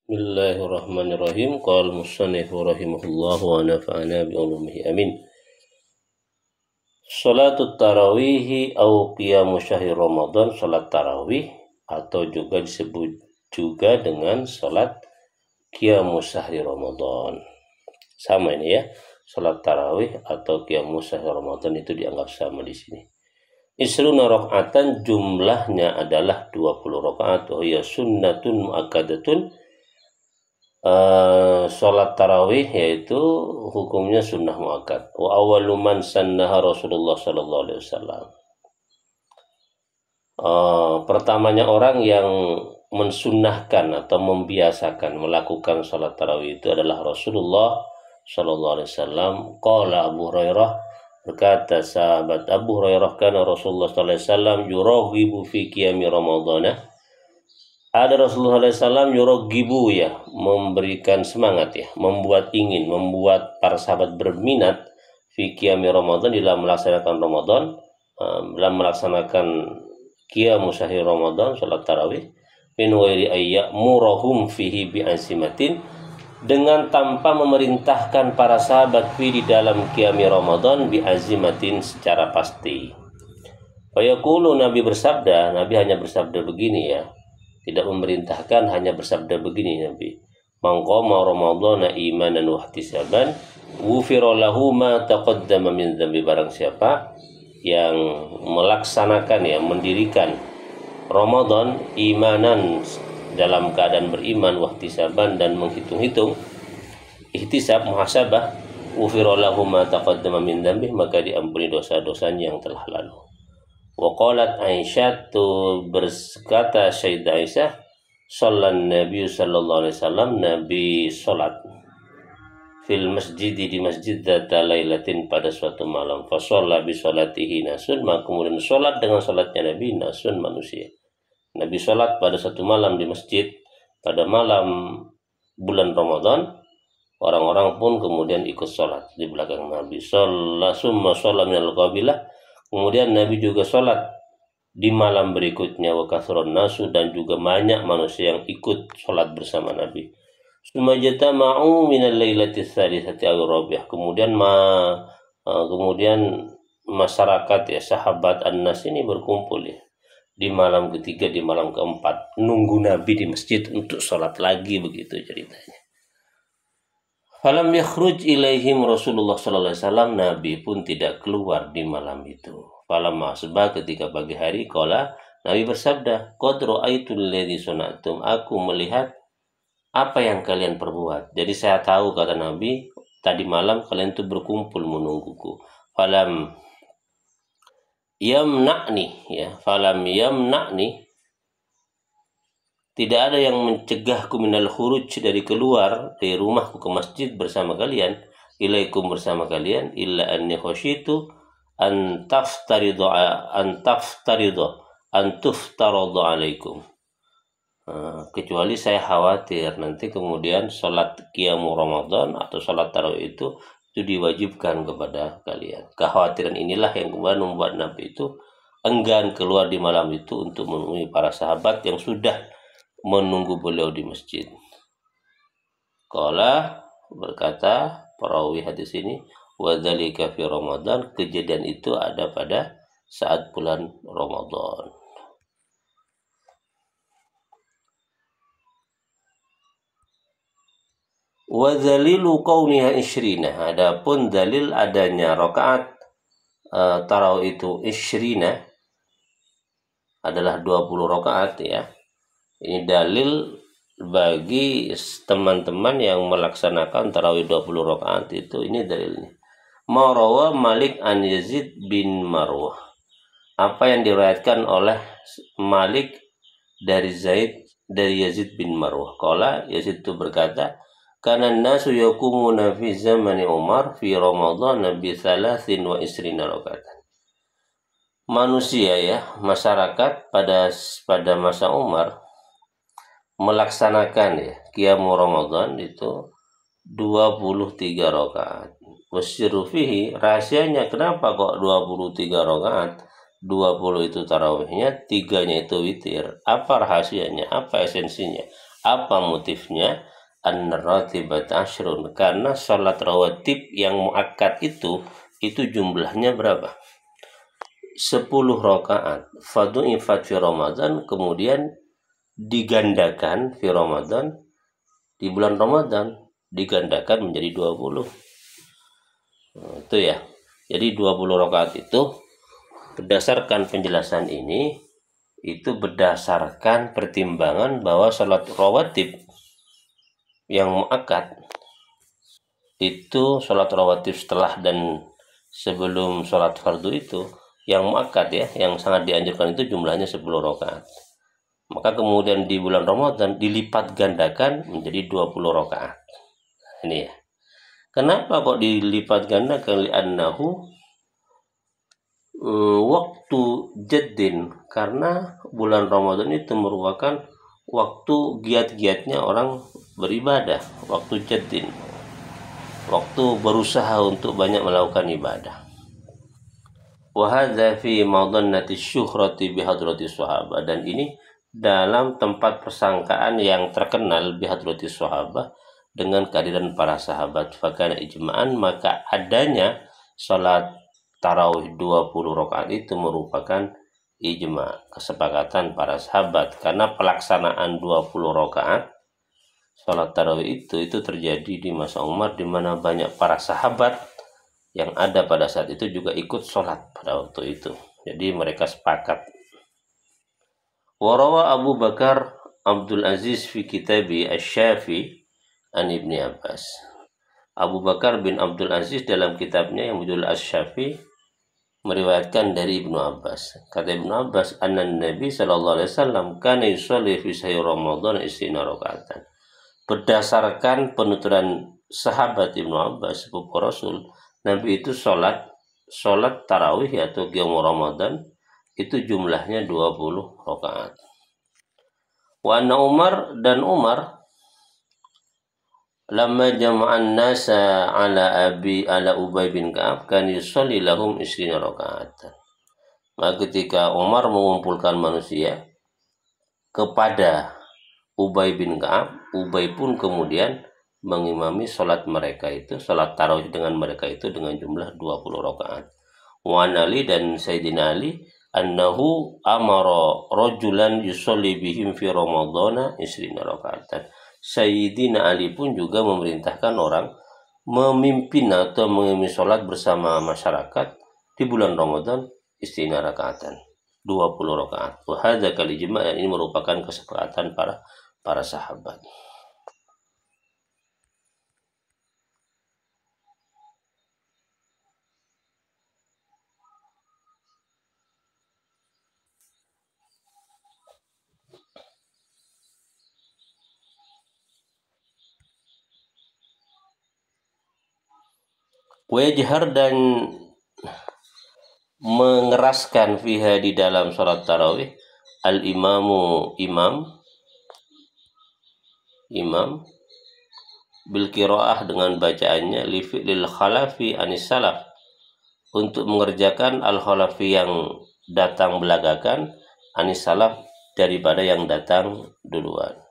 Bismillahirrahmanirrahim. Qala musannifu rahimahullah wa nafa'ana bi ulumihi. Amin. Salatut tarawih au qiyamu syahri Ramadan, salat tarawih atau juga disebut juga dengan salat qiyamu syahri Ramadan. Sama ini ya. Salat tarawih atau qiyamu syahri Ramadan itu dianggap sama di sini. Isruna rakaatan, jumlahnya adalah 20 rakaat. Oh ya, sunnatun muakkadatun. Sholat tarawih yaitu hukumnya sunnah muakkad. Wa awwalu man sannaha Rasulullah sallallahu alaihi wasallam. Pertamanya orang yang mensunnahkan atau membiasakan melakukan sholat tarawih itu adalah Rasulullah sallallahu alaihi wasallam. Qala Abu Hurairah, berkata sahabat Abu Hurairah, kana Rasulullah sallallahu alaihi wasallam yuraghibu fi qiyami Ramadana. Ada Rasulullah SAW yurogibu ya, memberikan semangat ya, membuat para sahabat berminat fi qiyami Ramadan, dalam melaksanakan Ramadan, dalam melaksanakan qiyamu syahri Ramadan, salat tarawih, min wairi ayyamurahum fihi bi'azimatin, dengan tanpa memerintahkan para sahabat fi di dalam qiyami Ramadan bi'azimatin secara pasti. Fayaqulu, Nabi hanya bersabda begini ya. Tidak memerintahkan, hanya bersabda begini Nabi. Man qama Ramadhana imanan wa ihtisaban, ghufira lahu ma taqaddama min dzambi. Barang siapa yang melaksanakan ya, mendirikan Ramadan imanan, dalam keadaan beriman, wa ihtisaban, dan menghitung-hitung, ihtisab, muhasabah, ghufira lahu ma taqaddama min dzambi, maka diampuni dosa-dosanya yang telah lalu. Waqalat Aisyah, berkata Sayyidah Aisyah, sallan Nabi sallallahu alaihi wasallam, Nabi salat fil masjid, di masjid dzata lailatin, pada suatu malam, fa shalla bi salatihi nasun, maka kemudian salat dengan salatnya Nabi nasun, manusia. Nabi salat pada satu malam di masjid pada malam bulan Ramadan, orang-orang pun kemudian ikut salat di belakang Nabi. Shalla summa shalla minal qabilah, kemudian Nabi juga sholat di malam berikutnya, wa kathuran nasu, dan juga banyak manusia yang ikut sholat bersama Nabi. Summa jatama'u minal lailati tsalitsati aw rabi'ah, kemudian masyarakat ya, sahabat An-Nas ini berkumpul ya di malam ketiga, di malam keempat, nunggu Nabi di masjid untuk sholat lagi, begitu ceritanya. Falam yakhruj ilaihim Rasulullah sallallahu alaihi wasallam, Nabi pun tidak keluar di malam itu. Falam asbah, ketika pagi hari, qala, Nabi bersabda, qad ra'aitul ladzi suna'tum, aku melihat apa yang kalian perbuat. Jadi saya tahu, kata Nabi, tadi malam kalian itu berkumpul menungguku. Falam yamna'ni ya, falam yamna'ni, tidak ada yang mencegahku minal khuruj, dari keluar dari rumahku ke masjid bersama kalian, ilaikum, bersama kalian, illa anni khasyitu an tuftaradu alaikum, kecuali saya khawatir nanti kemudian salat qiyamu Ramadan atau salat tarawih itu diwajibkan kepada kalian. Kekhawatiran inilah yang kemudian membuat Nabi itu enggan keluar di malam itu untuk menemui para sahabat yang sudah menunggu beliau di masjid. Qala, berkata perawi hadis ini, wa dzalika fi Ramadan, kejadian itu ada pada saat bulan Ramadan. Wa dzalilu qauniha isyrina, adapun dalil adanya rakaat tarawih itu isyrina adalah 20 rakaat ya. Ini dalil bagi teman-teman yang melaksanakan tarawih 20 rakaat itu, ini dalilnya. Marawa Malik an Yazid bin Marwah, apa yang diriwayatkan oleh Malik dari Yazid bin Marwah. Qala, Yazid itu berkata, kana nasu yakumuna fi zamani Umar fi Ramadan bi 23 rakaatan. Manusia ya, masyarakat pada masa Umar melaksanakan ya qiyamu Ramadan itu 23 rakaat. Wasyiru fihi, rahasianya kenapa kok 23 rakaat? 20 itu tarawihnya, 3-nya itu witir. Apa rahasianya? Apa esensinya? Apa motifnya? An-ratibat ashrun, karena sholat rawatib yang muakkad itu jumlahnya berapa? 10 rakaat. Fadu'ifat fi Ramadan, kemudian digandakan fi Ramadan, di bulan Ramadan digandakan menjadi 20. Itu ya. Jadi 20 rakaat itu berdasarkan penjelasan ini itu berdasarkan pertimbangan bahwa sholat rawatib yang muakkad itu sholat rawatib setelah dan sebelum sholat fardu itu yang muakkad ya, yang sangat dianjurkan itu jumlahnya 10 rakaat. Maka kemudian di bulan Ramadan dilipat gandakan menjadi 20 rakaat. Ini ya. Kenapa kok dilipat gandakan? Li'annahu waktu jaddin, karena bulan Ramadan itu merupakan waktu giat-giatnya orang beribadah, waktu jaddin, waktu berusaha untuk banyak melakukan ibadah. Wa hadza fi madannati syuhrati bi hadrati sahabah, dan ini dalam tempat persangkaan yang terkenal bi hadrati sahabah, dengan kehadiran para sahabat. Fakana ijma'an, maka adanya salat tarawih 20 rakaat itu merupakan ijma', kesepakatan para sahabat, karena pelaksanaan 20 rakaat salat tarawih itu terjadi di masa Umar, di mana banyak para sahabat yang ada pada saat itu juga ikut sholat pada waktu itu. Jadi mereka sepakat. Warawa Abu Bakar Abdul Aziz fi kitabi Asy-Syafi an Ibni Abbas. Abu Bakar bin Abdul Aziz dalam kitabnya yang berjudul Asy-Syafi meriwayatkan dari Ibnu Abbas. Kata Ibnu Abbas, anna Nabi sallallahu alaihi wasallam kana yusolli fi sahih Ramadan istina rakaatan. Berdasarkan penuturan sahabat Ibnu Abbas, sepupu Rasul, Nabi itu sholat tarawih atau qiyamul Ramadan itu jumlahnya 20 rakaat. Wa anna Umar, dan Umar lamma jama'an nasa ala Ubay bin Ka'ab kan yusolli lahum isrina rakaatan. Maka ketika Umar mengumpulkan manusia kepada Ubay bin Ka'ab, Ubay pun kemudian mengimami sholat mereka itu, sholat tarawih dengan mereka itu dengan jumlah 20 rakaat. Wa Ali, dan Sayyidina Ali, annahu amara rajulan yusolli bihim fi Ramadana isrina rakaatan. Sayyidina Ali pun juga memerintahkan orang memimpin atau mengimami sholat bersama masyarakat di bulan Ramadan isrina rakaatan, 20 rakaat. Wa hadza kal ijma', dan ini merupakan kesepakatan para sahabat. Wajhar, dan mengeraskan fiha di dalam sholat tarawih al-imamu imam bil qiraah dengan bacaannya li fi'lil khalafi anis salaf, untuk mengerjakan al-khalafi yang datang belagakan, anis salaf daripada yang datang duluan.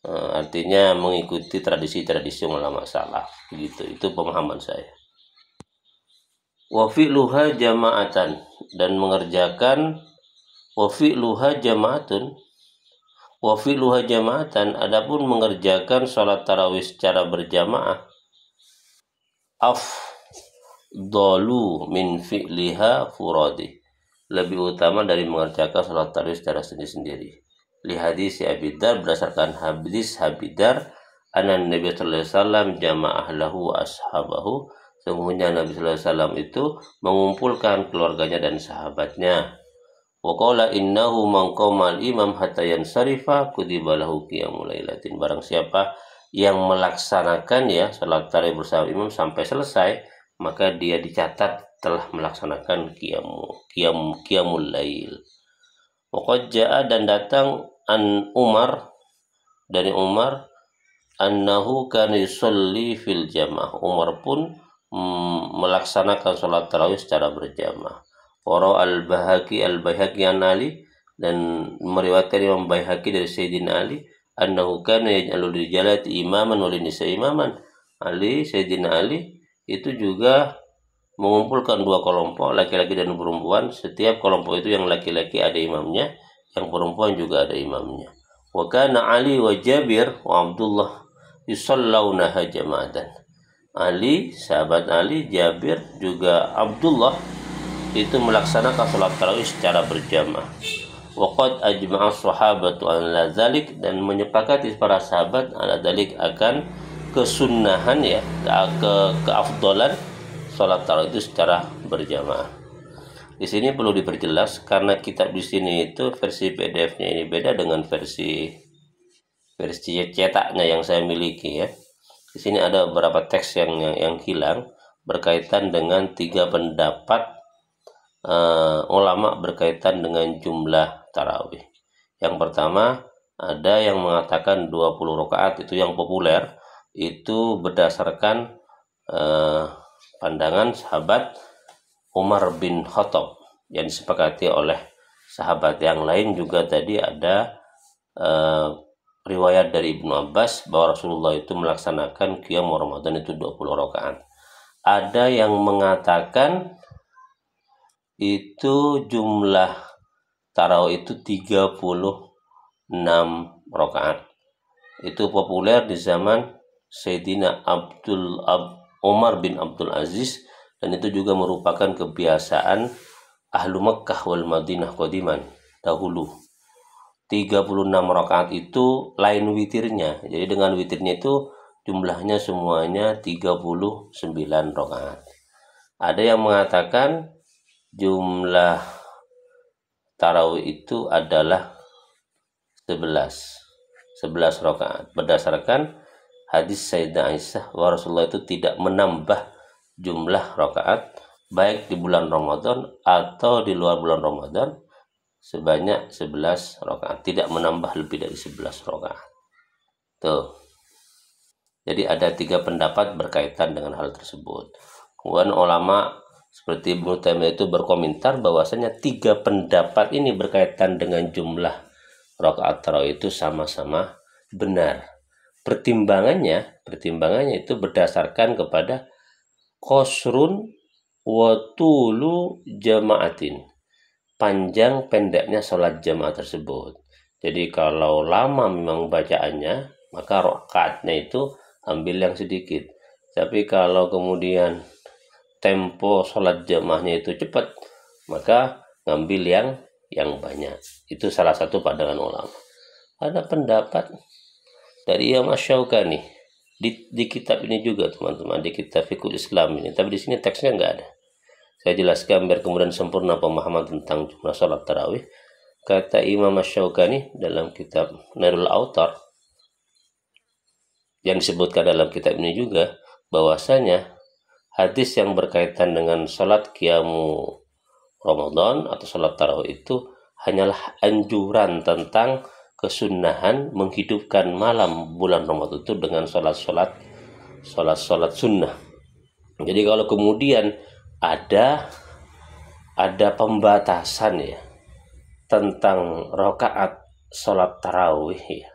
Artinya mengikuti tradisi-tradisi ulama salaf, gitu. Itu pemahaman saya. Wa fi'luha jama'atan, dan mengerjakan wa fi'luha jama'atan, adapun mengerjakan sholat tarawih secara berjamaah afdalu min fi'liha furadi, lebih utama dari mengerjakan sholat tarawih secara sendiri-sendiri. Li hadis Abi Dar, berdasarkan hadis Abi Dar, anan Nabi sallallahu alaihi wasallam jama'ah lahu wa ashabahu, sesungguhnya Nabi sallallahu alaihi wasallam itu mengumpulkan keluarganya dan sahabatnya. Wa qala innahu man qama al-imam hatta yansarifa kutiba lahu qiyamul lailatin, barang siapa yang melaksanakan ya salat tarawih bersama imam sampai selesai, maka dia dicatat telah melaksanakan qiyamul lail. Wa qad jaa, dan datang an Umar, dari Umar, annahu kana yusolli fil jamaah, Umar pun melaksanakan salat tarawih secara berjamaah. Wara al-Baihaqi an Ali, dan meriwayatkan Imam Baihaqi dari Sayyidina Ali, annahu kana yaj'alul rijalati imaman wa linisa imaman. Sayyidina Ali itu juga mengumpulkan dua kelompok, laki-laki dan perempuan. Setiap kelompok itu yang laki-laki ada imamnya, yang perempuan juga ada imamnya. Wa kana Ali wa Jabir wa Abdullah yusallawnaha jama'atan. Ali, sahabat Ali, Jabir juga Abdullah itu melaksanakan salat tarawih secara berjamaah. Waqad ajma'a sahabatu ala dzalik, dan menyepakati para sahabat ala dzalik akan kesunnahan ya, keafdalan salat tarawih itu secara berjamaah. Di sini perlu diperjelas karena kitab di sini itu versi PDF-nya ini beda dengan versi cetaknya yang saya miliki ya. Di sini ada beberapa teks yang hilang berkaitan dengan 3 pendapat ulama berkaitan dengan jumlah tarawih. Yang pertama, ada yang mengatakan 20 rakaat, itu yang populer, itu berdasarkan pandangan sahabat Umar bin Khattab yang disepakati oleh sahabat yang lain. Juga tadi ada riwayat dari Ibnu Abbas bahwa Rasulullah itu melaksanakan qiyam Ramadan itu 20 rakaat. Ada yang mengatakan itu jumlah tarawih itu 36 rakaat. Itu populer di zaman Sayyidina Umar bin Abdul Aziz, dan itu juga merupakan kebiasaan ahlu Makkah wal Madinah qadiman dahulu. 36 rakaat itu lain witirnya. Jadi dengan witirnya itu jumlahnya semuanya 39 rakaat. Ada yang mengatakan jumlah tarawih itu adalah 11 rakaat berdasarkan hadis Sayyidah Aisyah bahwa Rasulullah itu tidak menambah jumlah rakaat baik di bulan Ramadan atau di luar bulan Ramadan sebanyak 11 rakaat, tidak menambah lebih dari 11 rakaat. Tuh. Jadi ada 3 pendapat berkaitan dengan hal tersebut. Kemudian ulama seperti Ibnu Taimiyah itu berkomentar bahwasanya 3 pendapat ini berkaitan dengan jumlah rakaat tarawih itu sama-sama benar. Pertimbangannya itu berdasarkan kepada qasrun wa tulu jama'atin, panjang pendeknya sholat jamaah tersebut. Jadi kalau lama memang bacaannya, maka rakaatnya itu ambil yang sedikit. Tapi kalau kemudian tempo sholat jamaahnya itu cepat, maka ngambil yang banyak. Itu salah satu pandangan ulama. Ada pendapat dari Imam Asy-Syaukani di kitab ini juga teman-teman, di kitab Fiqhul Islam ini, tapi di sini teksnya nggak ada. Saya jelaskan biar kemudian sempurna pemahaman tentang jumlah sholat tarawih. Kata Imam Asy-Syaukani dalam kitab Nailul Autar yang disebutkan dalam kitab ini juga, bahwasanya hadis yang berkaitan dengan sholat qiyamu Ramadan atau sholat tarawih itu hanyalah anjuran tentang kesunahan menghidupkan malam bulan Ramadan itu dengan sholat sunnah. Jadi kalau kemudian ada pembatasan ya tentang rakaat sholat tarawih ya,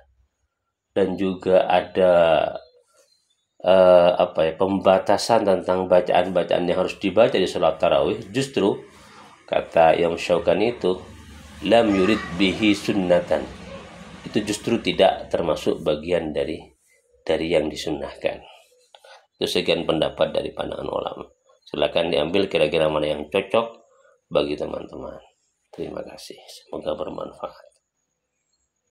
dan juga ada pembatasan tentang bacaan-bacaan yang harus dibaca di sholat tarawih, justru kata yang Syaukani itu lam yurid bihi sunnatan, itu justru tidak termasuk bagian dari yang disunnahkan. Itu sekian pendapat dari pandangan ulama. Silakan diambil kira-kira mana yang cocok bagi teman-teman. Terima kasih, semoga bermanfaat.